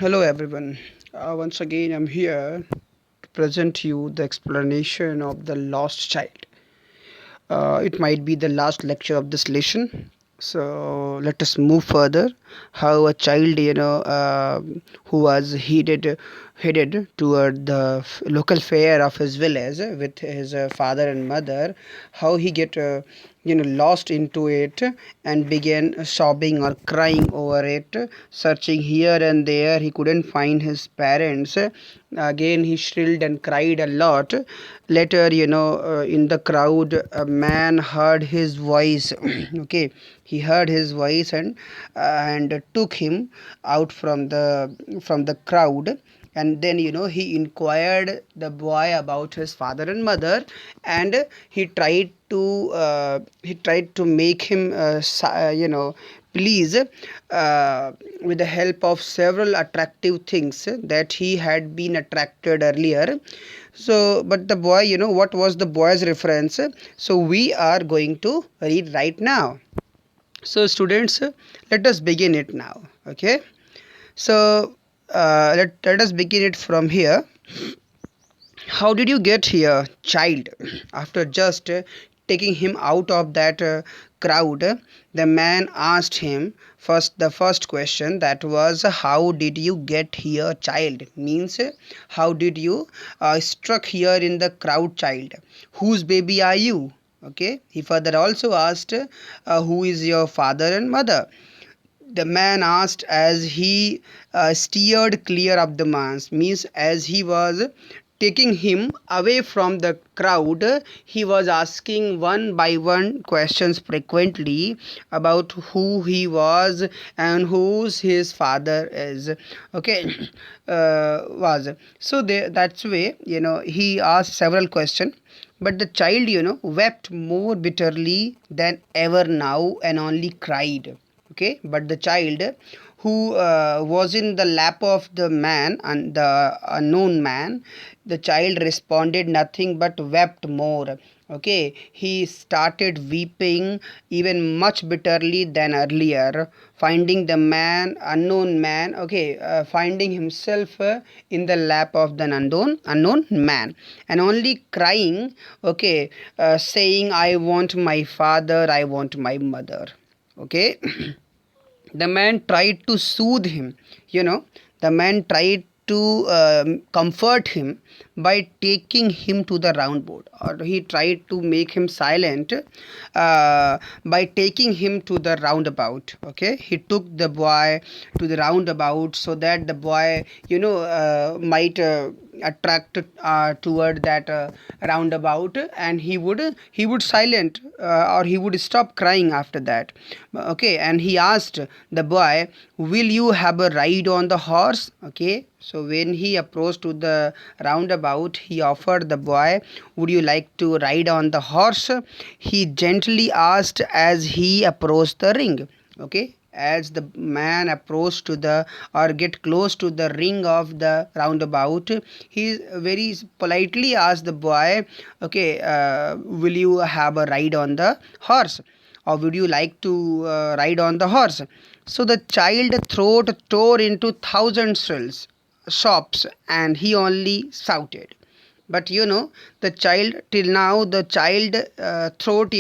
Hello everyone. Once again, I'm here to present you the explanation of the lost child. It might be the last lecture of this lesson. So let us move further. How a child, who was headed toward the local fair of his village with his father and mother, how he get lost into it and began sobbing or crying over it, searching here and there. He couldn't find his parents. Again, he shrilled and cried a lot. Later, in the crowd, a man heard his voice. Okay, he heard his voice and took him out from the crowd. And then he inquired the boy about his father and mother, and he tried to make him please, with the help of several attractive things that he had been attracted earlier. So but the boy, what was the boy's reference? So we are going to read right now. So students, let us begin it now. Okay, so let us begin it from here. How did you get here, child? After just taking him out of that crowd, the man asked him the first question, that was, how did you get here, child? Means, how did you struck here in the crowd, child? Whose baby are you? Okay. He further also asked, who is your father and mother? The man asked as he steered clear of the man's, means as he was taking him away from the crowd, he was asking one by one questions frequently about who he was and whose his father is. Okay. Was so that's way, he asked several questions, but the child, wept more bitterly than ever now and only cried. Okay, but the child who was in the lap of the man and the unknown man, the child responded nothing but wept more. Okay, he started weeping even much bitterly than earlier, finding the unknown man, okay, finding himself in the lap of the unknown man, and only crying, okay, saying, I want my father, I want my mother. Okay. The man tried to soothe him, you know the man tried to comfort him by taking him to the round board, or he tried to make him silent by taking him to the roundabout. Okay, he took the boy to the roundabout so that the boy, might attract toward that roundabout, and he would silent, or he would stop crying after that. Okay, and he asked the boy, will you have a ride on the horse? Okay, so when he approached to the roundabout, he offered the boy, would you like to ride on the horse? He gently asked as he approached the ring. Okay, as the man approached to the, or get close to the ring of the roundabout, he very politely asked the boy, okay, will you have a ride on the horse, or would you like to ride on the horse? So the child throat tore into thousand sobs, and he only shouted. But the child, till now the child throat,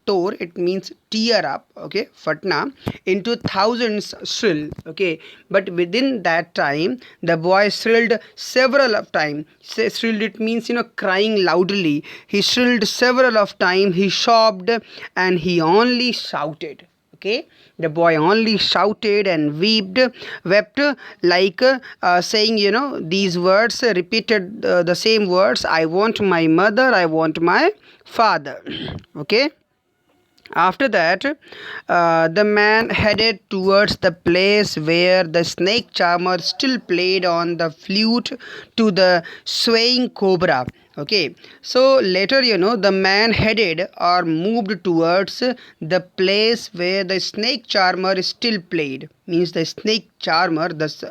tore, it means tear up, okay, fatna, into thousands shrill. Okay, but within that time the boy shrilled several of time. Shrilled, it means, crying loudly. He shrilled several of time, he sobbed, and he only shouted. Okay, the boy only shouted and wept, like saying, these words, repeated the same words, I want my mother, I want my father. Okay, after that, the man headed towards the place where the snake charmer still played on the flute to the swaying cobra. Okay, so later, the man headed or moved towards the place where the snake charmer still played. Means the snake charmer,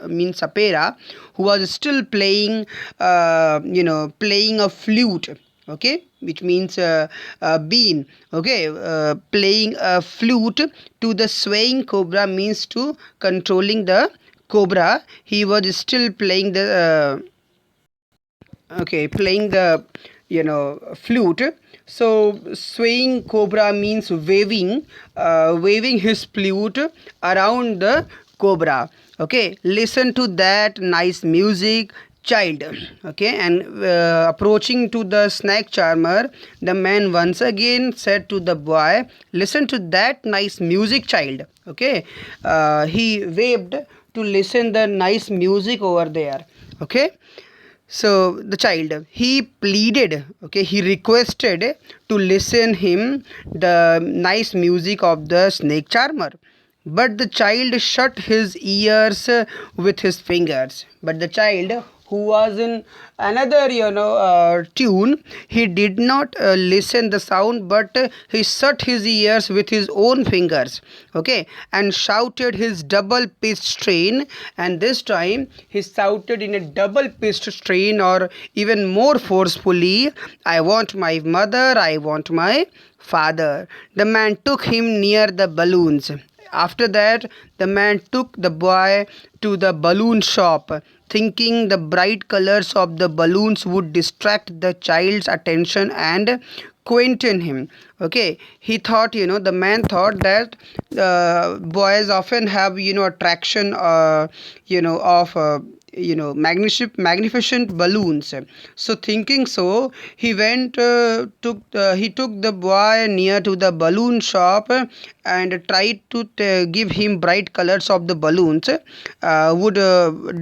means Sapera, who was still playing, playing a flute. Okay, which means bean. Okay, playing a flute to the swaying cobra means to controlling the cobra, he was still playing the playing the flute. So swaying cobra means waving his flute around the cobra. Okay, listen to that nice music, child. Okay, and approaching to the snake charmer, the man once again said to the boy, listen to that nice music, child. Okay, he waved to listen the nice music over there. Okay, so the child, he pleaded, okay, he requested to listen him the nice music of the snake charmer. But the child shut his ears with his fingers. But the child who was in another tune, he did not listen the sound, but he shut his ears with his own fingers. Okay, and shouted his double pitched strain, and this time he shouted in a double pitched strain, or even more forcefully, I want my mother, I want my father. The man took him near the balloons. After that, the man took the boy to the balloon shop, thinking the bright colors of the balloons would distract the child's attention and quieten him. Okay, he thought, the man thought that boys often have, attraction, of magnificent balloons. So thinking so, he took the boy near to the balloon shop and tried to give him bright colors of the balloons, would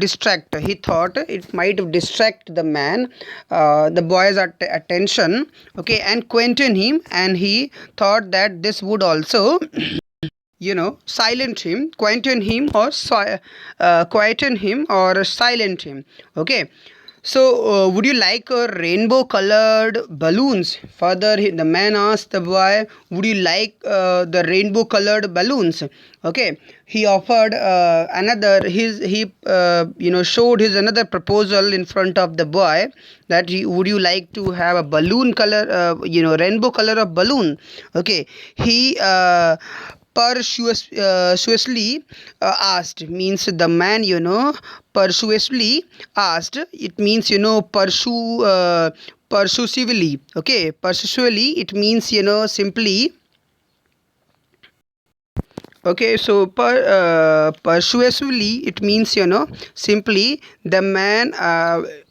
distract, he thought it might distract the man, the boy's attention. Okay, and quieten him, and he thought that this would also silent him, quieten him or silent him. Okay, so would you like rainbow colored balloons? Further, the man asked the boy, would you like the rainbow colored balloons? Okay, he offered another his he showed his another proposal in front of the boy, that would you like to have a balloon color, rainbow color of balloon. Okay, he persuasively asked, means the man persuasively asked, it means persuasively. Okay, persuasively, it means simply. Okay, so persuasively, it means simply the man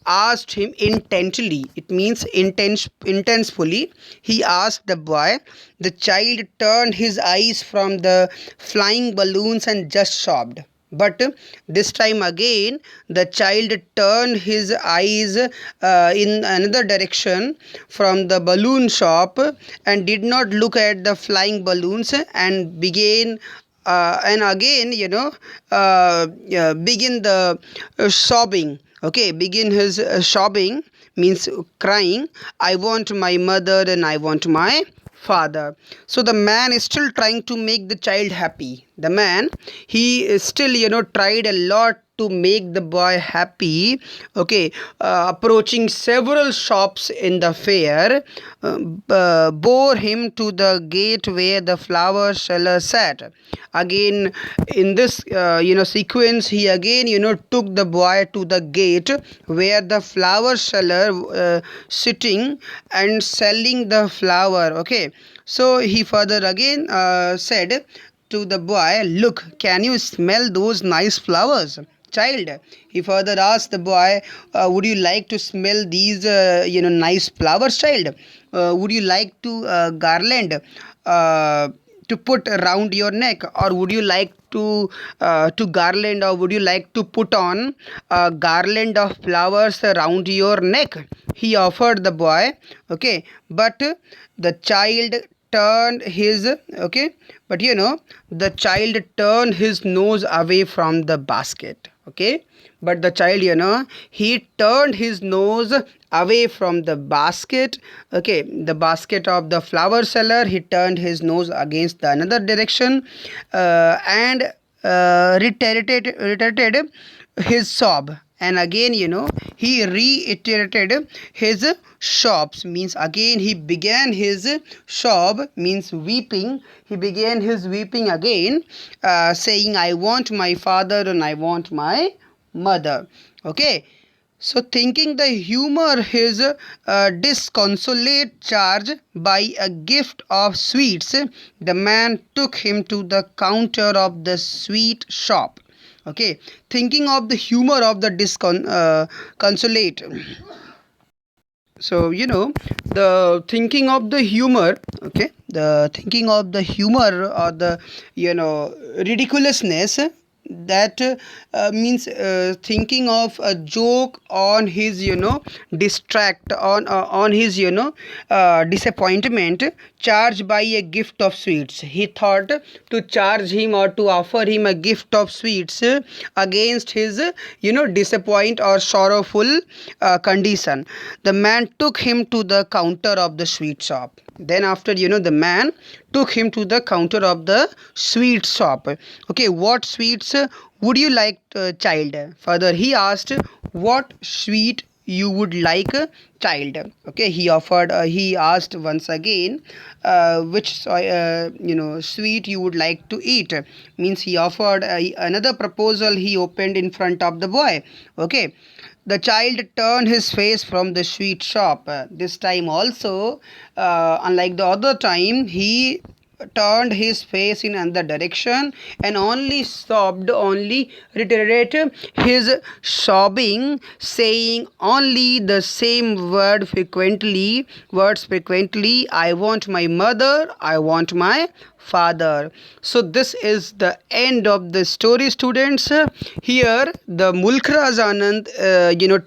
asked him intently. It means intensely. He asked the boy. The child turned his eyes from the flying balloons and just sobbed. But this time again, the child turned his eyes in another direction from the balloon shop and did not look at the flying balloons, and began and again begin the sobbing. Okay, begin his sobbing, means crying, I want my mother and I want my father. So the man is still trying to make the child happy. The man, he is still tried a lot to make the boy happy. Okay, approaching several shops in the fair, bore him to the gate where the flower seller sat. Again, in this sequence, he again took the boy to the gate where the flower seller sitting and selling the flower. Okay, so he further again said to the boy, look, can you smell those nice flowers, child? He further asked the boy, would you like to smell these nice flowers, child? Would you like to garland to put around your neck, or would you like to garland, or would you like to put on a garland of flowers around your neck? He offered the boy. Okay, but the child turned his okay but the child turned his nose away from the basket. Okay, but the child he turned his nose away from the basket. Okay, the basket of the flower seller, he turned his nose against the another direction, and reiterated his sob, and again, he reiterated his shops, means again he began his shop, means weeping. He began his weeping again, saying, I want my father and I want my mother. Okay. So, thinking the humor his disconsolate charge by a gift of sweets, the man took him to the counter of the sweet shop. Okay, thinking of the humor of the disconsolate. So, the thinking of the humor, okay, the thinking of the humor or the, ridiculousness, that means thinking of a joke on his, distract on his, disappointment, charged by a gift of sweets. He thought to charge him or to offer him a gift of sweets against his, disappoint or sorrowful condition. The man took him to the counter of the sweet shop. Then after, the man took him to the counter of the sweet shop. Okay, what sweets would you like, child? Further he asked, what sweet you would like, child? Okay, he asked once again, which sweet you would like to eat, means he offered another proposal he opened in front of the boy. Okay, the child turned his face from the sweet shop. This time also, unlike the other time, he turned his face in another direction and only sobbed, only reiterated his sobbing, saying only the same words frequently. I want my mother, I want my father. So this is the end of the story, students. Here the Mulkhraj Anand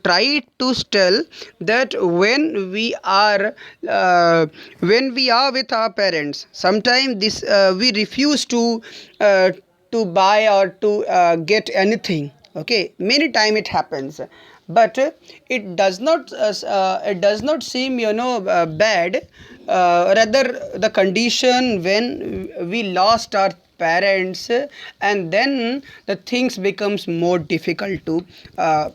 tried to tell that when we are with our parents, sometimes this we refuse to buy or to get anything. Okay, many time it happens, but it does not seem, bad. Rather, the condition when we lost our parents, and then the things becomes more difficult to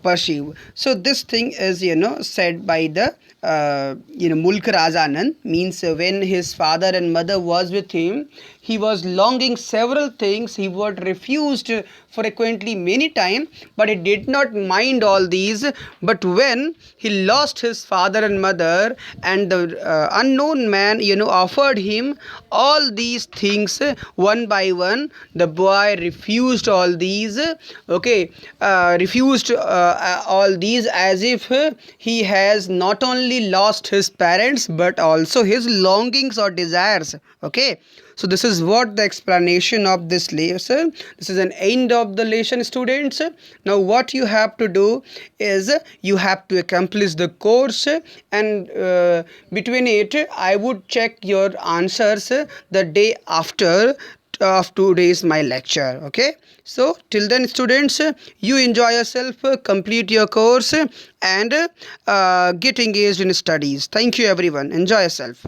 perceive. So this thing is, said by the Mulk Rajanand, means when his father and mother was with him, he was longing several things. He was refused frequently many times, but he did not mind all these. But when he lost his father and mother, and the unknown man, offered him all these things one by one, the boy refused all these. Okay, refused all these, as if he has not only lost his parents but also his longings or desires. Okay, so this is what the explanation of this lesson. This is an end of the lesson, students. Now what you have to do is you have to accomplish the course, and between it I would check your answers the day after of today's my lecture. Okay, so till then, students, you enjoy yourself, complete your course, and get engaged in studies. Thank you everyone, enjoy yourself.